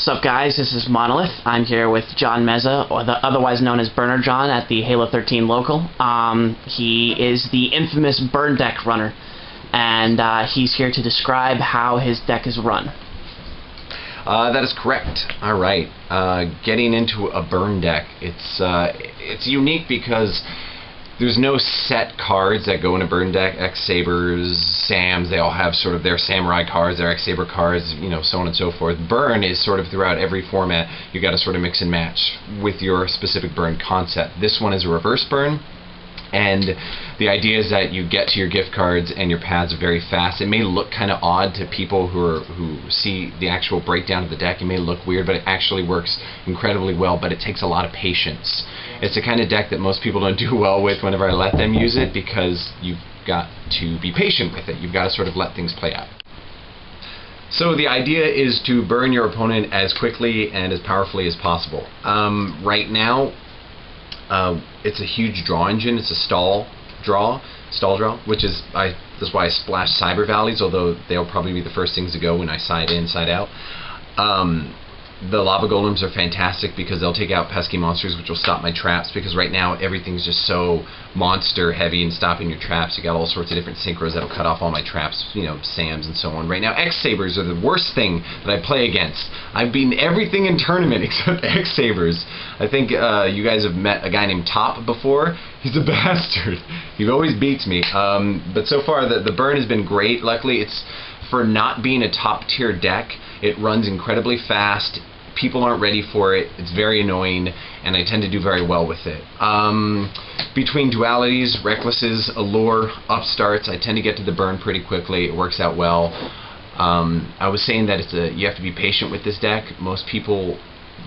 What's up, guys? This is Monolith. I'm here with John Meza, or otherwise known as Burner John, at the Halo 13 local. He is the infamous burn deck runner, and he's here to describe how his deck is run. That is correct. All right. Getting into a burn deck, it's unique because there's no set cards that go in a burn deck. X-Sabers, Sams, they all have sort of their Samurai cards, their X-Saber cards, you know, so on and so forth. Burn is sort of throughout every format. You got to sort of mix and match with your specific burn concept. This one is a reverse burn. And the idea is that you get to your gift cards and your pads very fast. It may look kind of odd to people who see the actual breakdown of the deck. It may look weird, but it actually works incredibly well, but it takes a lot of patience. It's the kind of deck that most people don't do well with whenever I let them use it, because you've got to be patient with it. You've got to sort of let things play out. So the idea is to burn your opponent as quickly and as powerfully as possible. Right now, it's a huge draw engine. It's a stall draw, which is that's why I splash Cyber Valleys, although they'll probably be the first things to go when I side in, side out. The lava golems are fantastic because they'll take out pesky monsters, which will stop my traps, because right now everything's just so monster heavy and stopping your traps. You got all sorts of different synchros that'll cut off all my traps, you know, Sams and so on. Right now X-Sabers are the worst thing that I play against. I've beaten everything in tournament except X-Sabers. I think you guys have met a guy named Top before. He's a bastard. He always beats me. But so far the burn has been great. Luckily, it's for not being a top tier deck. It runs incredibly fast. People aren't ready for it. It's very annoying, and I tend to do very well with it. Between dualities, recklesses, allure, upstarts, I tend to get to the burn pretty quickly. It works out well. I was saying that you have to be patient with this deck. Most people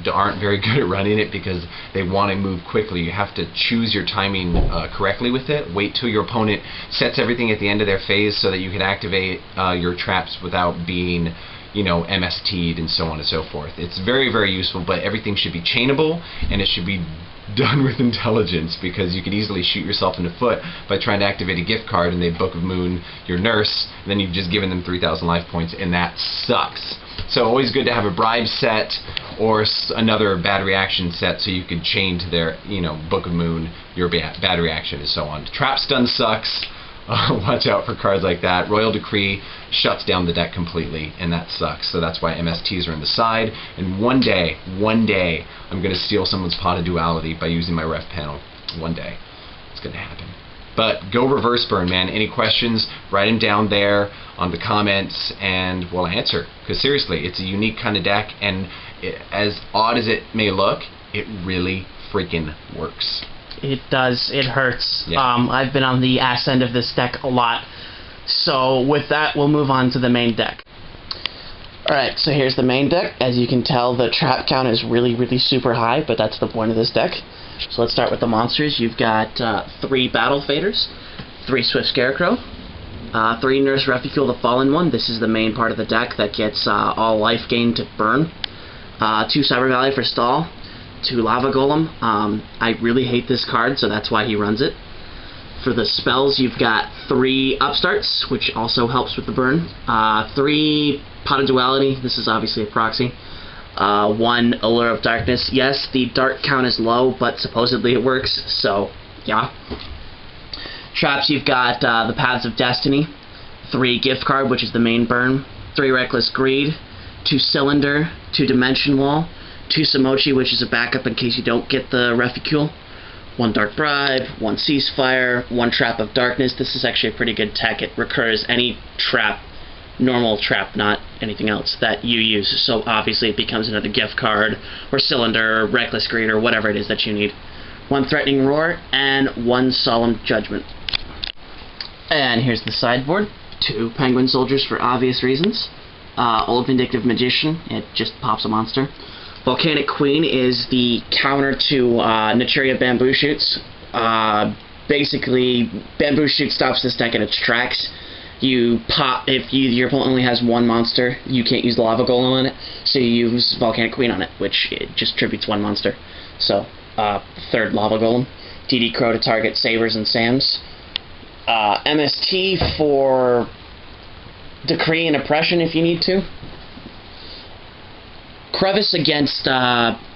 aren't very good at running it because they want to move quickly. You have to choose your timing correctly with it. Wait till your opponent sets everything at the end of their phase so that you can activate your traps without being, you know, MST'd and so on and so forth. It's very, very useful, but everything should be chainable, and it should be done with intelligence, because you could easily shoot yourself in the foot by trying to activate a gift card and they Book of Moon your nurse, and then you've just given them 3,000 life points, and that sucks. So always good to have a bribe set or another bad reaction set so you could chain to their, you know, Book of Moon your bad reaction and so on. Trap Stun sucks. Watch out for cards like that. Royal Decree shuts down the deck completely, and that sucks. So that's why MSTs are on the side. And one day, I'm going to steal someone's Pot of Duality by using my ref panel. One day. It's going to happen. But go reverse burn, man. Any questions, write them down there on the comments, and we'll answer. Because seriously, it's a unique kind of deck, and as odd as it may look, it really freaking works. It does. It hurts. Yeah. I've been on the ass end of this deck a lot. So with that, we'll move on to the main deck. Alright, so here's the main deck. As you can tell, the trap count is really, really super high, but that's the point of this deck. So let's start with the monsters. You've got 3 Battle Faders, 3 Swift Scarecrow, 3 Nurse Refuel the Fallen One. This is the main part of the deck that gets all life gain to burn. 2 Cyber Valley for stall. 2 Lava Golem. I really hate this card, so that's why he runs it. For the spells, you've got 3 Upstarts, which also helps with the burn. 3 Pot of Duality. This is obviously a proxy. 1 Allure of Darkness. Yes, the dart count is low, but supposedly it works, so yeah. Traps, you've got the Paths of Destiny. 3 Gift Card, which is the main burn. 3 Reckless Greed. 2 Cylinder. 2 Dimension Wall. 2 Samochi, which is a backup in case you don't get the Refuel. 1 Dark Bribe, 1 Ceasefire, 1 Trap of Darkness. This is actually a pretty good tech. It recurs any trap, normal trap, not anything else, that you use. So obviously it becomes another gift card, or cylinder, or reckless greed, or whatever it is that you need. 1 Threatening Roar, and 1 Solemn Judgment. And here's the sideboard. 2 Penguin Soldiers for obvious reasons. Old Vindictive Magician, it just pops a monster. Volcanic Queen is the counter to Naturia Bamboo Shoots. Basically, Bamboo Shoot stops this deck in its tracks. You pop, if your opponent only has 1 monster, you can't use the Lava Golem on it, so you use Volcanic Queen on it, which it just tributes 1 monster. So, 3rd Lava Golem. DD Crow to target Sabers and Sams. MST for Decree and Oppression if you need to. Crevice against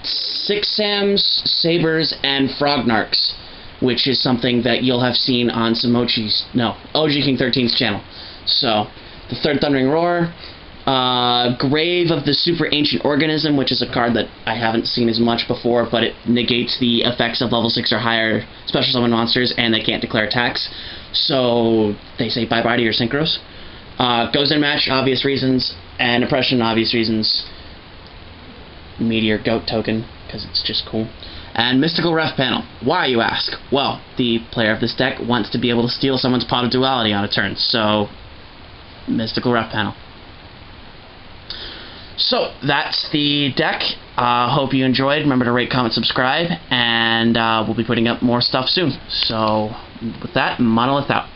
Six Sams, Sabers, and Frognarks, which is something that you'll have seen on some OG King 13's channel. So, the Third Thundering Roar, Grave of the Super Ancient Organism, which is a card that I haven't seen as much before, but it negates the effects of level 6 or higher special summon monsters, and they can't declare attacks. So, they say bye-bye to your Synchros. Goes in match, obvious reasons, and Oppression, obvious reasons. Meteor Goat token, because it's just cool. And Mystical Ref panel. Why, you ask? Well, the player of this deck wants to be able to steal someone's Pot of Duality on a turn, so Mystical Ref panel. So, that's the deck. Hope you enjoyed. Remember to rate, comment, subscribe, and we'll be putting up more stuff soon. So, with that, Monolith out.